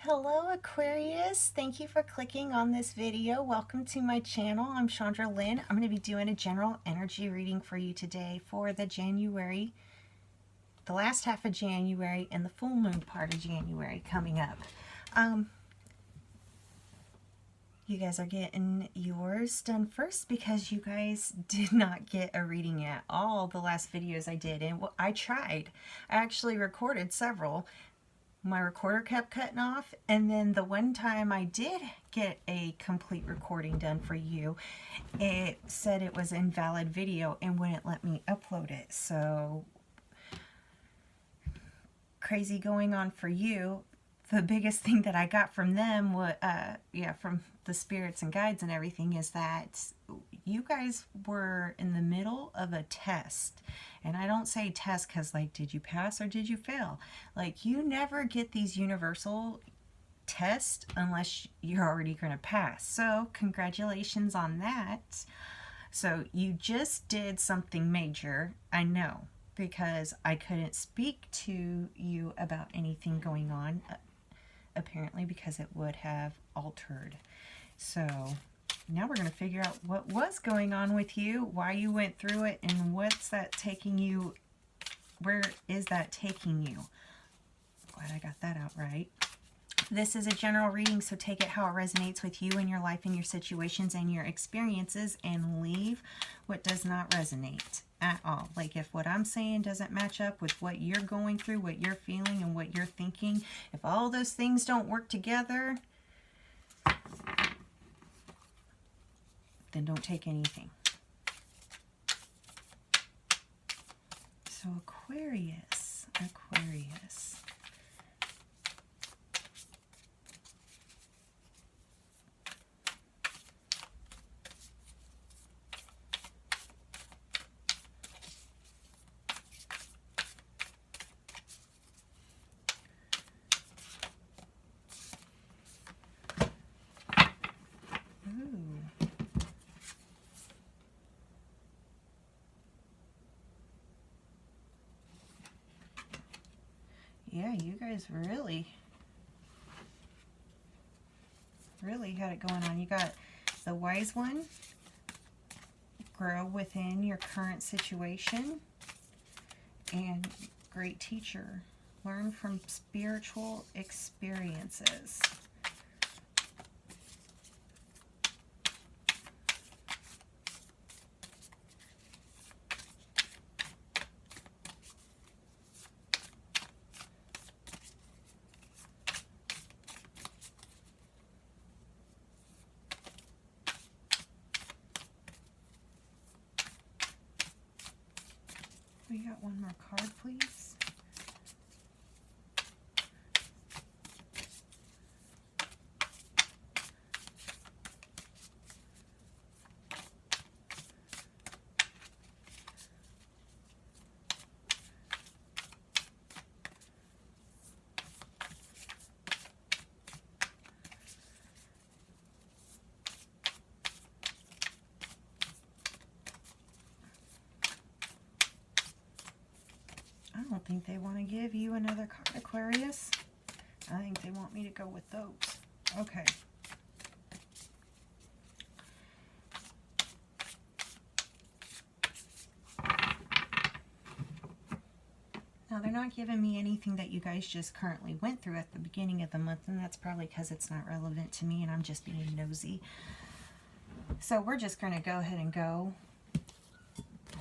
Hello Aquarius, thank you for clicking on this video. Welcome to my channel. I'm Chandra Lynn. I'm going to be doing a general energy reading for you today for the last half of January and the full moon part of January coming up. You guys are getting yours done first because you guys did not get a reading at all the last videos I did, and I tried. I actually recorded several. My recorder kept cutting off, and then the one time I did get a complete recording done for you, it said it was invalid video and wouldn't let me upload it. So crazy going on for you. The biggest thing that I got from them was, from the spirits and guides and everything, is that you guys were in the middle of a test. And I don't say test because, like, did you pass or did you fail? Like, you never get these universal tests unless you're already going to pass. So, congratulations on that. So, you just did something major, I know, because I couldn't speak to you about anything going on, apparently, because it would have altered. So now we're going to figure out what was going on with you, why you went through it, and what's that taking you, where is that taking you? Glad I got that out right. This is a general reading, so take it how it resonates with you and your life and your situations and your experiences, and leave what does not resonate at all. Like, if what I'm saying doesn't match up with what you're going through, what you're feeling, and what you're thinking, if all those things don't work together, then don't take anything. So Aquarius. Yeah, you guys really had it going on. You got the wise one, grow within your current situation, and great teacher, learn from spiritual experiences. We got one more card, please. I don't think they want to give you another card, Aquarius. I think they want me to go with those. Okay. Now, they're not giving me anything that you guys just currently went through at the beginning of the month, and that's probably because it's not relevant to me and I'm just being nosy. So we're just going to go ahead and go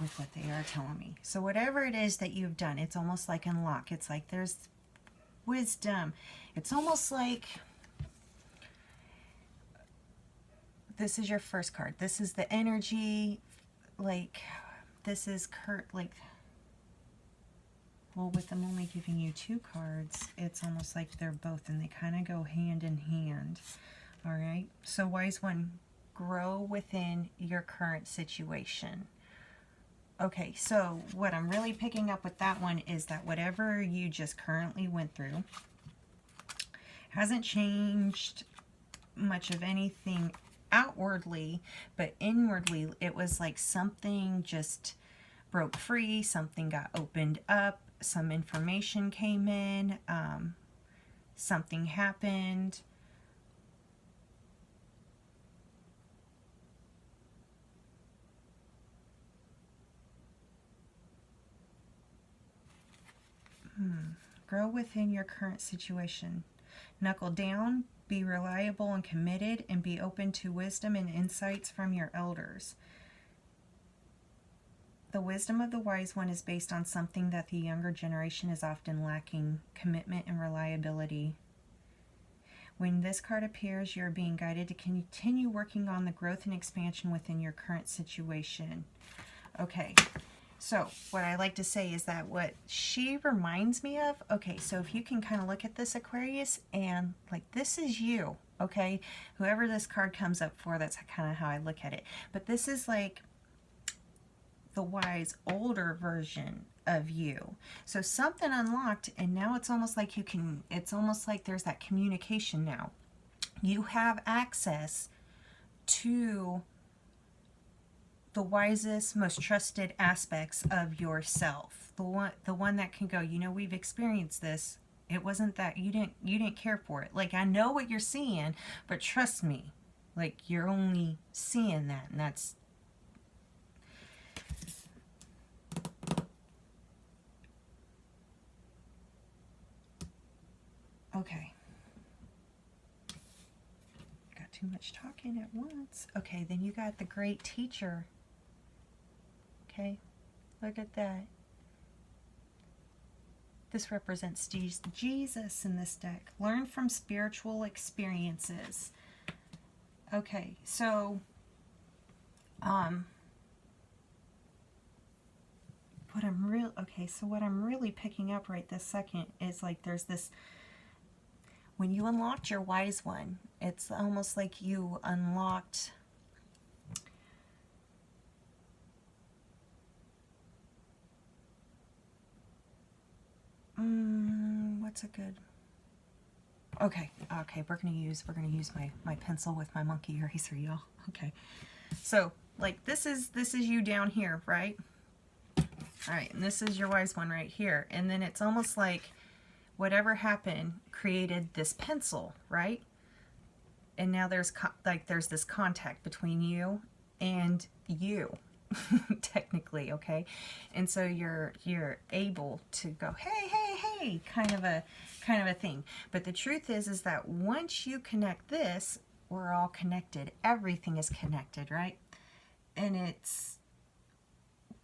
with what they are telling me. So whatever it is that you've done, it's almost like unlock. It's like there's wisdom. It's almost like this is your first card. This is the energy, like this is well, with them only giving you two cards, it's almost like they're both, and they kind of go hand in hand. All right, so wise one, grow within your current situation. Okay, so what I'm really picking up with that one is that whatever you just currently went through hasn't changed much of anything outwardly, but inwardly it was like something just broke free, something got opened up, some information came in, something happened. Grow within your current situation. Knuckle down, be reliable and committed, and be open to wisdom and insights from your elders. The wisdom of the wise one is based on something that the younger generation is often lacking: commitment and reliability. When this card appears, you're being guided to continue working on the growth and expansion within your current situation. Okay, so what I like to say is that what she reminds me of, okay, so if you can kind of look at this, Aquarius, and like this is you, okay? Whoever this card comes up for, that's kind of how I look at it. But this is like the wise older version of you. So something unlocked, and now it's almost like you can, it's almost like there's that communication now. You have access to the wisest, most trusted aspects of yourself. The one that can go, you know, we've experienced this. It wasn't that you didn't care for it. Like, I know what you're seeing, but trust me, like, you're only seeing that, and that's okay. Got too much talking at once. Okay, then you got the great teacher. Okay, look at that. This represents Jesus in this deck. Learn from spiritual experiences. Okay, so what I'm really picking up right this second is like there's this, when you unlocked your wise one, it's almost like you unlocked what's a good, okay, we're gonna use my pencil with my monkey eraser, y'all. Okay, so like this is you down here, right? All right, and this is your wise one right here, and then it's almost like whatever happened created this pencil, right? And now there's there's this contact between you and you. Technically, okay, and so you're able to go, hey, kind of a thing. But the truth is that once you connect this, we're all connected. Everything is connected, right? And it's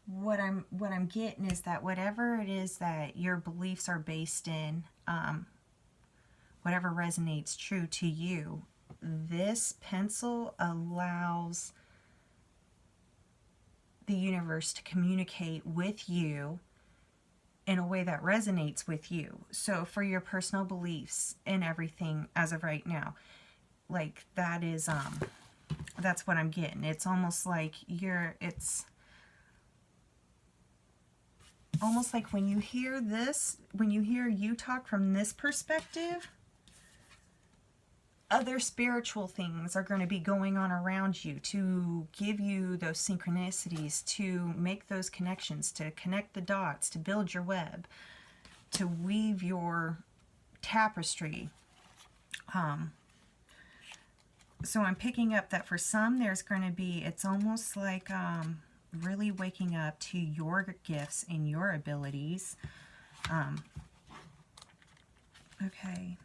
what I'm getting is that whatever it is that your beliefs are based in, whatever resonates true to you, this pencil allows the universe to communicate with you in a way that resonates with you. So for your personal beliefs and everything as of right now, like that is that's what I'm getting. It's almost like it's almost like when you hear this, when you hear you talk from this perspective, other spiritual things are going to be going on around you to give you those synchronicities, to make those connections, to connect the dots, to build your web, to weave your tapestry. So I'm picking up that for some there's going to be, it's almost like really waking up to your gifts and your abilities. Okay.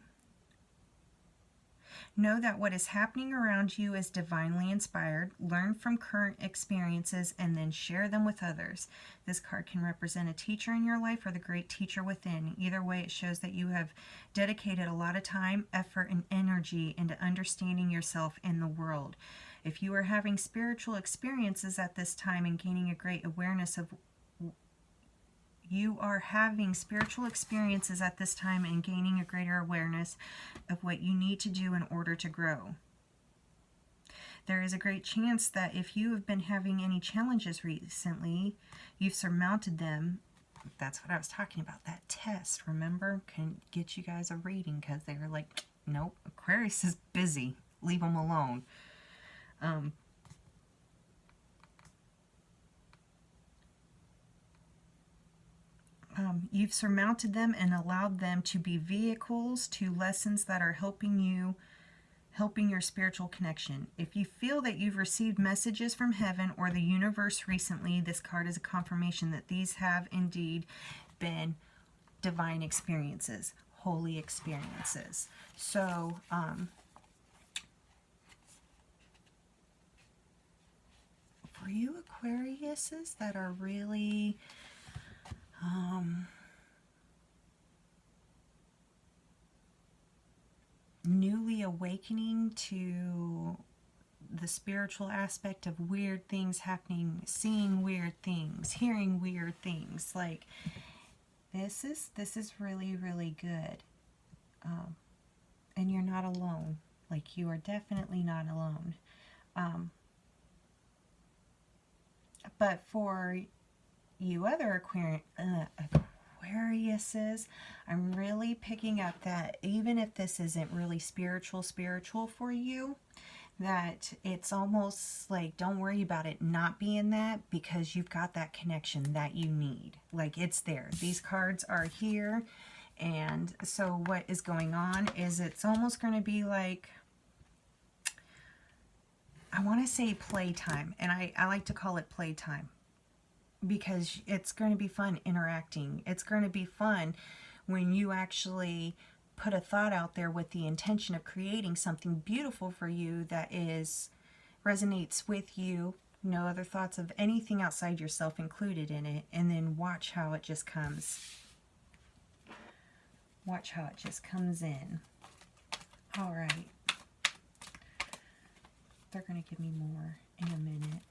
Know that what is happening around you is divinely inspired. Learn from current experiences and then share them with others. This card can represent a teacher in your life or the great teacher within. Either way, it shows that you have dedicated a lot of time, effort, and energy into understanding yourself and the world. If you are having spiritual experiences at this time and gaining a great awareness of a greater awareness of what you need to do in order to grow. There is a great chance that if you have been having any challenges recently, you've surmounted them. That's what I was talking about, that test, remember? Can get you guys a reading because they were like, nope, Aquarius is busy. Leave them alone. You've surmounted them and allowed them to be vehicles to lessons that are helping your spiritual connection. If you feel that you've received messages from heaven or the universe recently, this card is a confirmation that these have indeed been divine experiences, holy experiences. So, for you Aquariuses that are really newly awakening to the spiritual aspect of weird things happening, seeing weird things, hearing weird things, like this is really, really good. And you're not alone. Like, you are definitely not alone. But for you other Aquariuses, I'm really picking up that even if this isn't really spiritual for you, that it's almost like, don't worry about it not being that, because you've got that connection that you need. Like, it's there. These cards are here. And so what is going on is it's almost going to be like, I want to say playtime, and I like to call it playtime because it's going to be fun interacting. It's going to be fun when you actually put a thought out there with the intention of creating something beautiful for you that resonates with you, no other thoughts of anything outside yourself included in it, and then watch how it just comes. Watch how it just comes in. All right. They're going to give me more in a minute.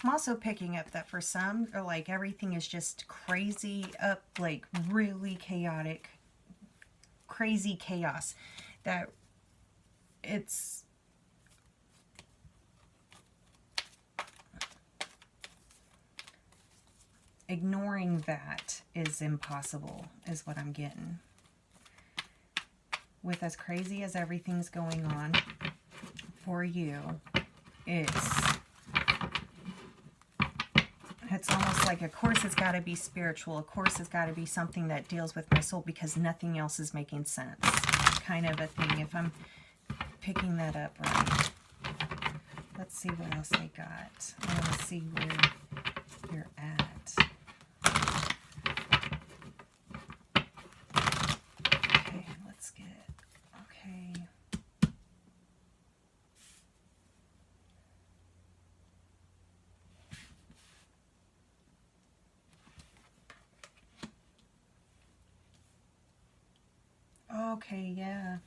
I'm also picking up that for some, like, everything is just crazy up, like really chaotic, crazy chaos. That it's ignoring that is impossible, is what I'm getting. With as crazy as everything's going on for you, it's almost like, of course it's got to be spiritual, of course it's got to be something that deals with my soul because nothing else is making sense, kind of a thing, if I'm picking that up right. Let's see what else they got. I want to see where you're at. Okay, let's get, okay. Okay, yeah.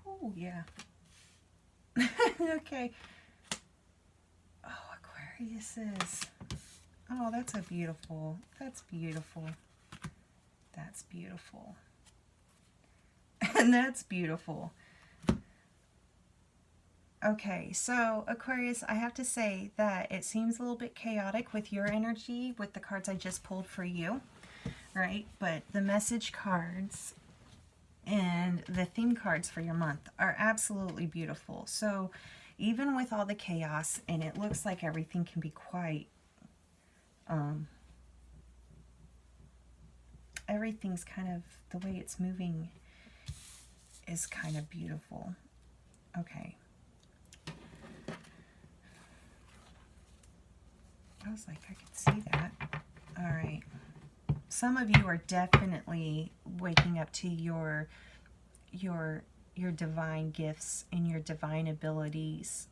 Oh, yeah. Okay. Oh, Aquariuses. Oh, that's beautiful. That's beautiful. That's beautiful. And that's beautiful. Okay, so Aquarius, I have to say that it seems a little bit chaotic with your energy, with the cards I just pulled for you, right? But the message cards and the theme cards for your month are absolutely beautiful. So even with all the chaos, and it looks like everything can be quite, everything's kind of, the way it's moving is kind of beautiful. Okay. I was like, I could see that. All right. Some of you are definitely waking up to your divine gifts and your divine abilities.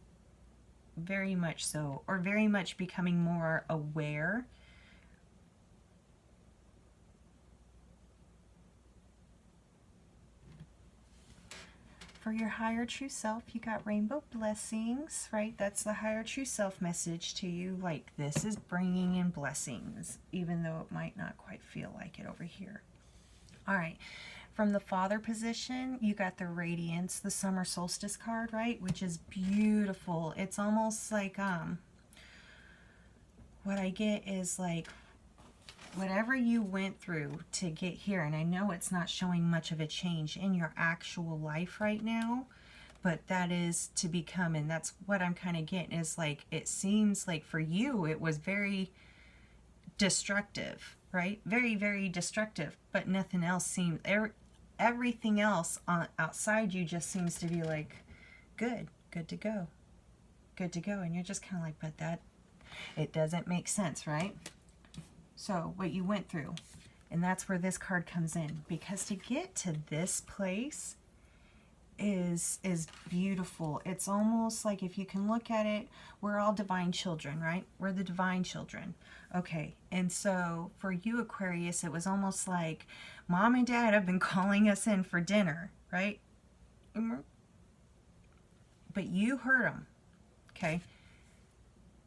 Very much so. Or very much becoming more aware. For your higher true self, you got rainbow blessings, right? That's the higher true self message to you. Like, this is bringing in blessings, even though it might not quite feel like it over here. All right. from the Father position, you got the Radiance, the Summer Solstice card, right? Which is beautiful. It's almost like, what I get is like, whatever you went through to get here, and I know it's not showing much of a change in your actual life right now, but that is to become, and that's what I'm kind of getting, is like, it seems like for you, it was very destructive, right? Very, very destructive, but nothing else seemed, everything else outside you just seems to be like, good to go, good to go. And you're just kind of like, but that, it doesn't make sense, right? So what you went through, and that's where this card comes in, because to get to this place is beautiful. It's almost like, if you can look at it, we're all divine children, right? We're the divine children. Okay, and so for you, Aquarius, it was almost like mom and dad have been calling us in for dinner, right? But you heard them, okay?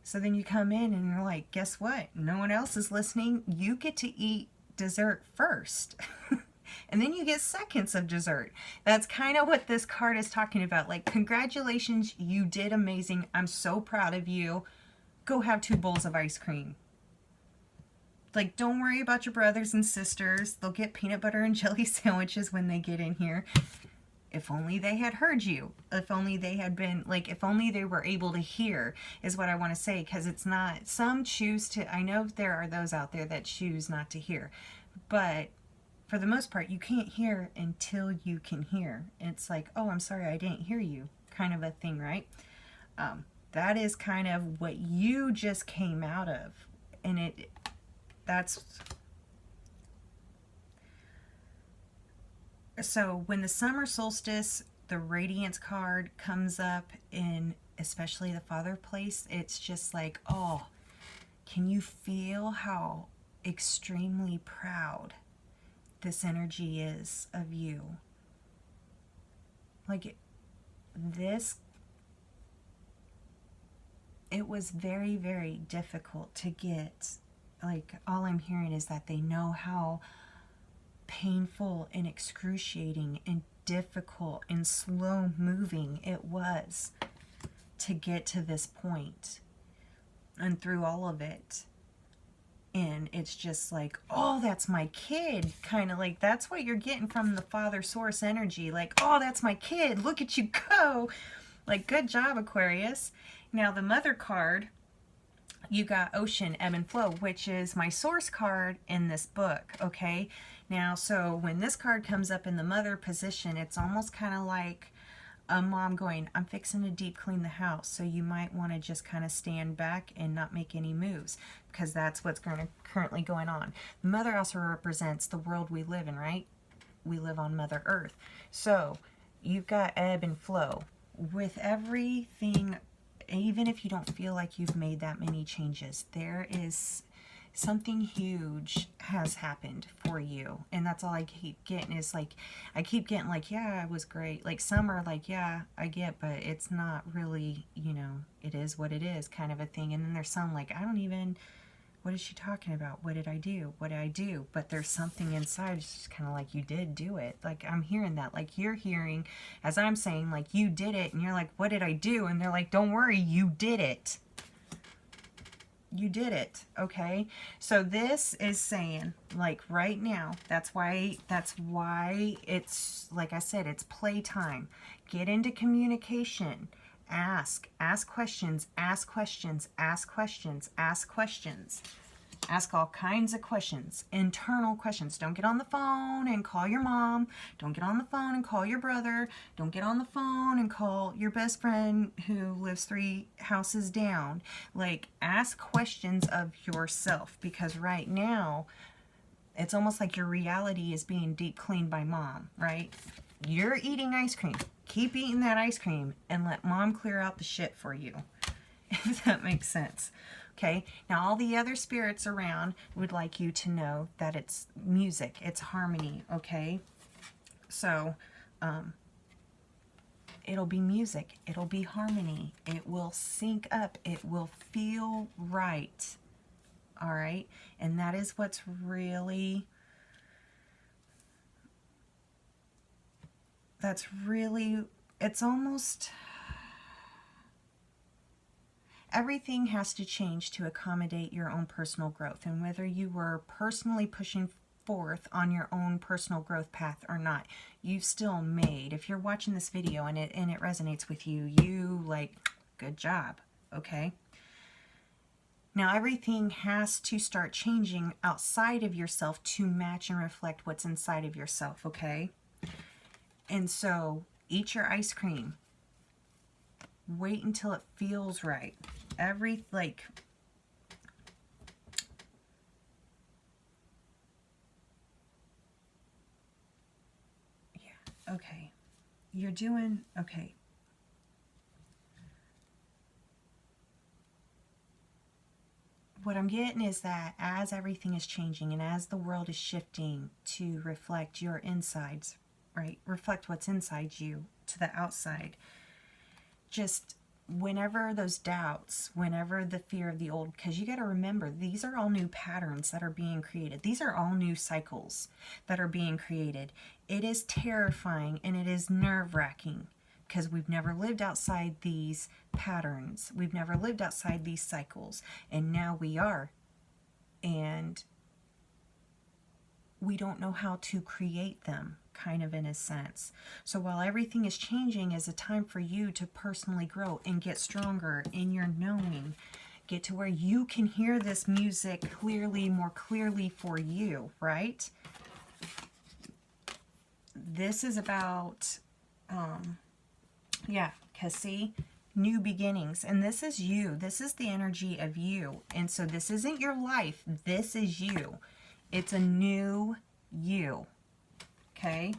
So then you come in and you're like, guess what? No one else is listening. You get to eat dessert first. And then you get seconds of dessert. That's kind of what this card is talking about. Like, congratulations, you did amazing. I'm so proud of you. Go have 2 bowls of ice cream. Like, don't worry about your brothers and sisters. They'll get peanut butter and jelly sandwiches when they get in here. If only they had heard you. If only they had been, like, if only they were able to hear, is what I want to say. Because it's not, some choose to, I know there are those out there that choose not to hear. But for the most part, you can't hear until you can hear. It's like, oh, I'm sorry, I didn't hear you, kind of a thing, right? That is kind of what you just came out of. And that's... So when the summer solstice, the Radiance card comes up in especially the Father place, it's just like, oh, can you feel how extremely proud this energy is of you? Like, this, it was very, very difficult to get. Like, all I'm hearing is that they know how painful and excruciating and difficult and slow moving it was to get to this point. And through all of it, and it's just like, oh, that's my kid, kind of like, that's what you're getting from the Father source energy. Like, oh, that's my kid, look at you go. Like, good job, Aquarius. Now the Mother card, you got Ocean, Ebb and Flow, which is my source card in this book, okay? Now, so when this card comes up in the Mother position, it's almost kind of like a mom going, I'm fixing to deep clean the house, so you might want to just kind of stand back and not make any moves, because that's what's currently going on. The Mother also represents the world we live in, right? We live on Mother Earth. So you've got ebb and flow. With everything, even if you don't feel like you've made that many changes, there is something huge has happened for you. And that's all I keep getting is like, I keep getting like, yeah, it was great. Like, some are like, yeah, I get, but it's not really, you know, it is what it is kind of a thing. And then there's some like, I don't even, what is she talking about? What did I do? What did I do? But there's something inside, it's just kind of like, you did do it. Like, I'm hearing that. Like, you're hearing, as I'm saying, like, you did it. And you're like, what did I do? And they're like, don't worry, you did it. You did it, okay? So this is saying, like, right now, that's why it's, like I said, it's playtime. Get into communication. Ask questions, ask questions, ask questions, ask questions. Ask all kinds of questions, internal questions. Don't get on the phone and call your mom. Don't get on the phone and call your brother. Don't get on the phone and call your best friend who lives 3 houses down. Like, ask questions of yourself, because right now, it's almost like your reality is being deep cleaned by mom, right? You're eating ice cream. Keep eating that ice cream and let mom clear out the shit for you, if that makes sense. Okay, now all the other spirits around would like you to know that it's music, it's harmony, okay? So, it'll be music, it'll be harmony, it will sync up, it will feel right, all right? And that is what's really that's really, it's almost, everything has to change to accommodate your own personal growth. And whether you were personally pushing forth on your own personal growth path or not, you've still made, if you're watching this video and it resonates with you, you like, good job, okay? Now everything has to start changing outside of yourself to match and reflect what's inside of yourself, okay? And so eat your ice cream. Wait until it feels right. Yeah, okay. You're doing, okay. What I'm getting is that as everything is changing and as the world is shifting to reflect your insides, right? Reflect what's inside you to the outside. Just whenever those doubts, whenever the fear of the old, because you got to remember, these are all new patterns that are being created. These are all new cycles that are being created. It is terrifying and it is nerve-wracking because we've never lived outside these patterns. We've never lived outside these cycles. And now we are. And we don't know how to create them, kind of in a sense. So while everything is changing, is a time for you to personally grow and get stronger in your knowing. Get to where you can hear this music clearly, more clearly for you, right? This is about, yeah, because see, new beginnings. And this is you. This is the energy of you. And so this isn't your life. This is you. It's a new you. Okay?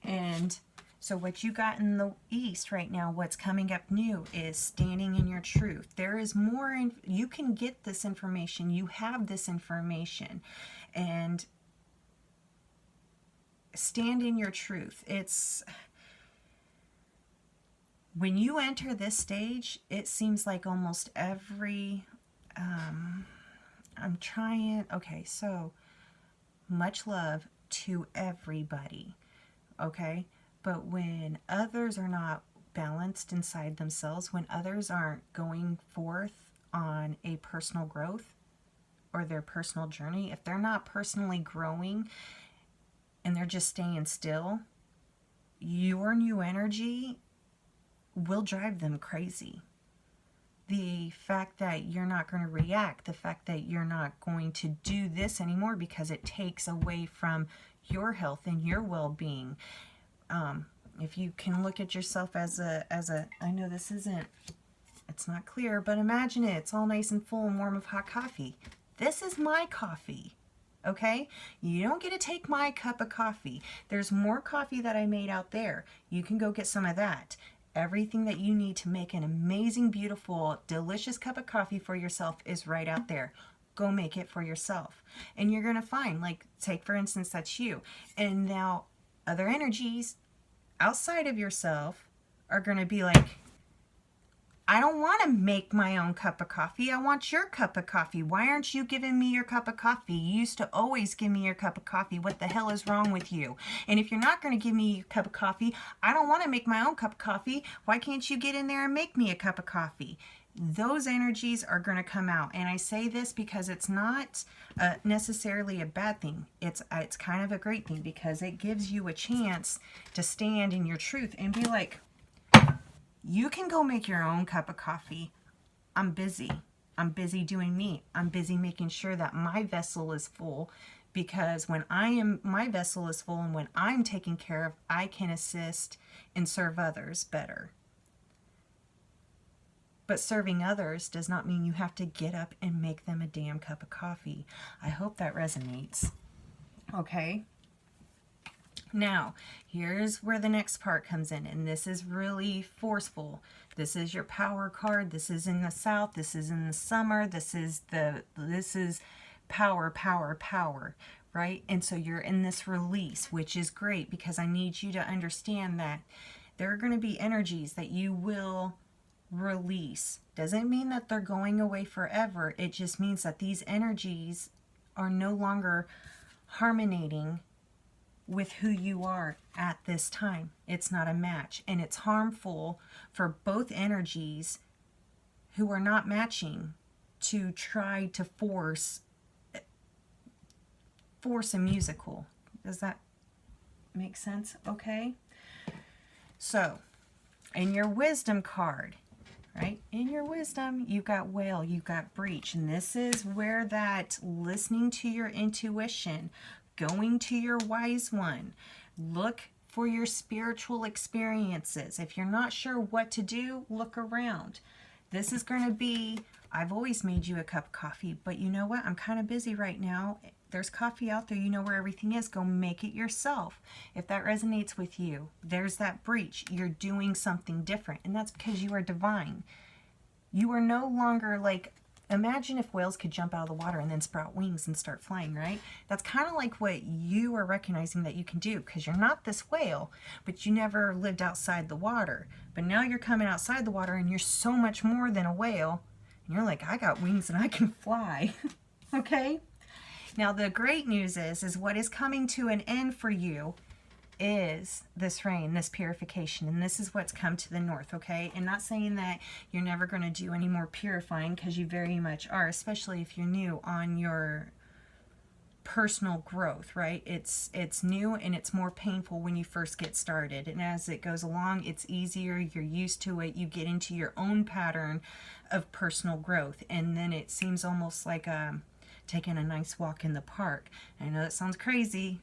And so what you got in the East right now, what's coming up new is standing in your truth. There is more, you can get this information. You have this information. And stand in your truth. It's, when you enter this stage, it seems like almost every, I'm trying, okay, so much love to everybody, okay? But when others are not balanced inside themselves, when others aren't going forth on a personal growth or their personal journey, if they're not personally growing and they're just staying still, your new energy will drive them crazy. The fact that you're not going to react, the fact that you're not going to do this anymore because it takes away from your health and your well-being. If you can look at yourself as a, I know this isn't, it's not clear, but imagine it. It's all nice and full and warm of hot coffee. This is my coffee, okay? You don't get to take my cup of coffee. There's more coffee that I made out there. You can go get some of that. Everything that you need to make an amazing, beautiful, delicious cup of coffee for yourself is right out there. Go make it for yourself. And you're going to find, like, take for instance, that's you. And now other energies outside of yourself are going to be like, I don't want to make my own cup of coffee. I want your cup of coffee. Why aren't you giving me your cup of coffee? You used to always give me your cup of coffee. What the hell is wrong with you? And if you're not going to give me your cup of coffee, I don't want to make my own cup of coffee. Why can't you get in there and make me a cup of coffee? Those energies are going to come out. And I say this because it's not necessarily a bad thing. It's kind of a great thing because it gives you a chance to stand in your truth and be like, you can go make your own cup of coffee. I'm busy. I'm busy doing me. I'm busy making sure that my vessel is full, because when my vessel is full and when I'm taken care of, I can assist and serve others better. But serving others does not mean you have to get up and make them a damn cup of coffee. I hope that resonates. Okay? Now, here's where the next part comes in, and this is really forceful. This is your power card. This is in the south. This is in the summer. This is power, power, power, right? And so you're in this release, which is great because I need you to understand that there are going to be energies that you will release. Doesn't mean that they're going away forever. It just means that these energies are no longer harmonating with who you are at this time. It's not a match, and it's harmful for both energies who are not matching to try to force a musical. Does that make sense? Okay. So, in your wisdom card, right? In your wisdom, you've got whale, you've got breach. And this is where that listening to your intuition, going to your wise one, look for your spiritual experiences. If you're not sure what to do, look around. This is going to be, I've always made you a cup of coffee, but you know what? I'm kind of busy right now. There's coffee out there. You know where everything is. Go make it yourself. If that resonates with you, there's that breach. You're doing something different. And that's because you are divine. You are no longer like, imagine if whales could jump out of the water and then sprout wings and start flying, right? That's kind of like what you are recognizing that you can do, because you're not this whale, but you never lived outside the water. But now you're coming outside the water and you're so much more than a whale. And you're like, I got wings and I can fly. Okay? Now, the great news is what is coming to an end for you is this rain, this purification, and this is what's come to the north, okay? And not saying that you're never going to do any more purifying, because you very much are, especially if you're new on your personal growth, right? It's new and it's more painful when you first get started. And as it goes along, it's easier, you're used to it, you get into your own pattern of personal growth, and then it seems almost like taking a nice walk in the park. I know that sounds crazy,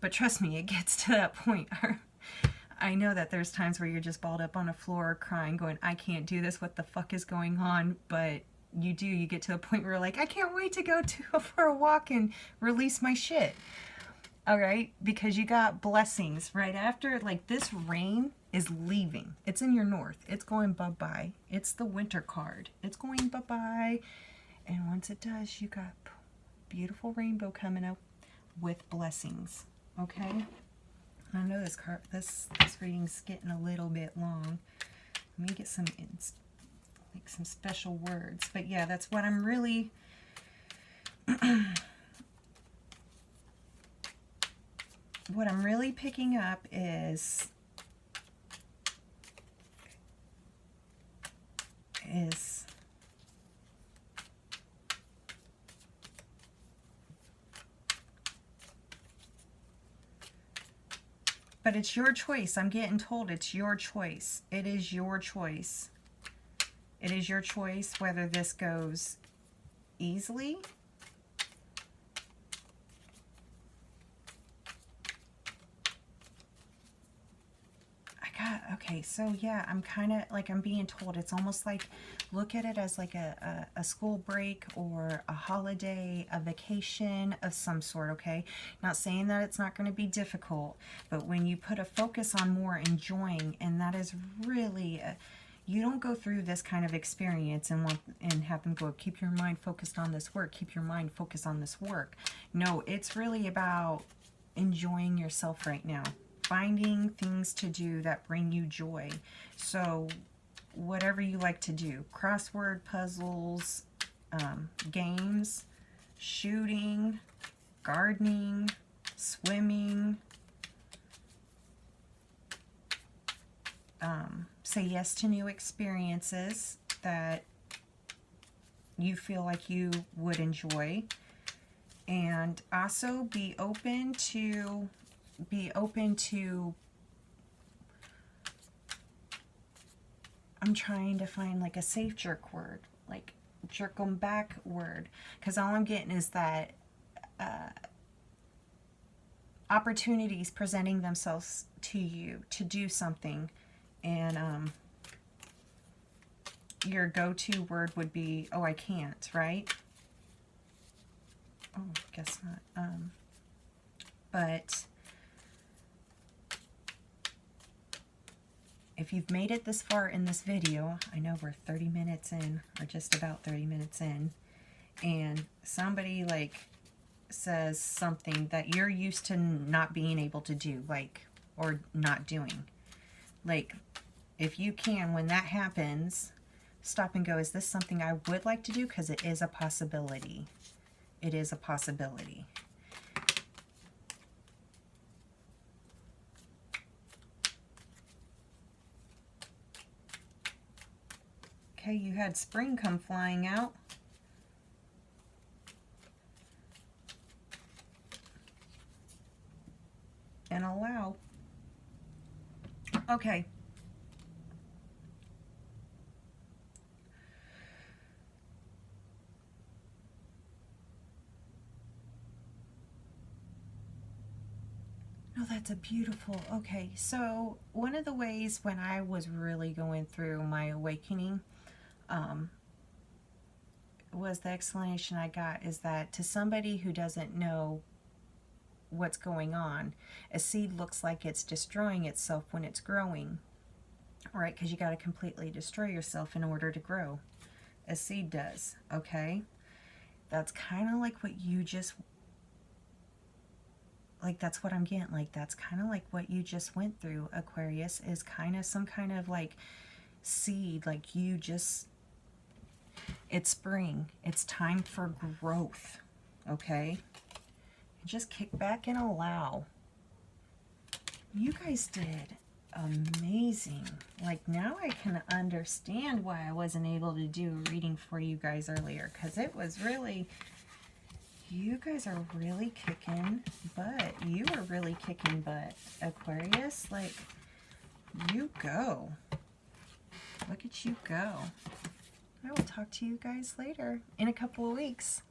but trust me, it gets to that point. I know that there's times where you're just balled up on a floor crying, going, I can't do this, what the fuck is going on? But you get to a point where you're like, I can't wait to go for a walk and release my shit. All right? Because you got blessings right after. Like, this rain is leaving. It's in your north. It's going bye-bye. It's the winter card. It's going bye-bye. And once it does, you got beautiful rainbow coming up with blessings. Okay? I know this reading's getting a little bit long. Let me get some special words. But yeah, that's what I'm really what I'm really picking up is but it's your choice. I'm getting told it's your choice. It is your choice. It is your choice whether this goes easily okay, so yeah, I'm kind of like, I'm being told it's almost like, look at it as like a school break or a holiday, a vacation of some sort, okay? Not saying that it's not going to be difficult, but when you put a focus on more enjoying, and that is really, you don't go through this kind of experience and have them go, keep your mind focused on this work, keep your mind focused on this work. No, it's really about enjoying yourself right now. Finding things to do that bring you joy. So whatever you like to do, crossword puzzles, games, shooting, gardening, swimming, say yes to new experiences that you feel like you would enjoy, and also be open to I'm trying to find like a safe jerk word, like jerk them back word, because all I'm getting is that opportunities presenting themselves to you to do something, and your go-to word would be, oh, I can't, right? Oh, guess not. But if you've made it this far in this video, I know we're 30 minutes in, or just about 30 minutes in, and somebody like says something that you're used to not being able to do, like, or not doing. Like, if you can, when that happens, stop and go, is this something I would like to do? Because it is a possibility. It is a possibility. Okay, you had spring come flying out. And allow. Okay. Oh, that's a beautiful, okay. So one of the ways when I was really going through my awakening, was the explanation I got is that to somebody who doesn't know what's going on, a seed looks like it's destroying itself when it's growing, right? Because you got to completely destroy yourself in order to grow. A seed does, okay? That's kind of like what you just, like that's what I'm getting, like that's kind of like what you just went through, Aquarius, is kind of some kind of like seed, like you just, it's spring, it's time for growth, okay? Just kick back and allow. You guys did amazing. Like now I can understand why I wasn't able to do a reading for you guys earlier, because it was really, you guys are really kicking butt. You are really kicking butt, Aquarius. Like, you go. Look at you go. I will talk to you guys later in a couple of weeks.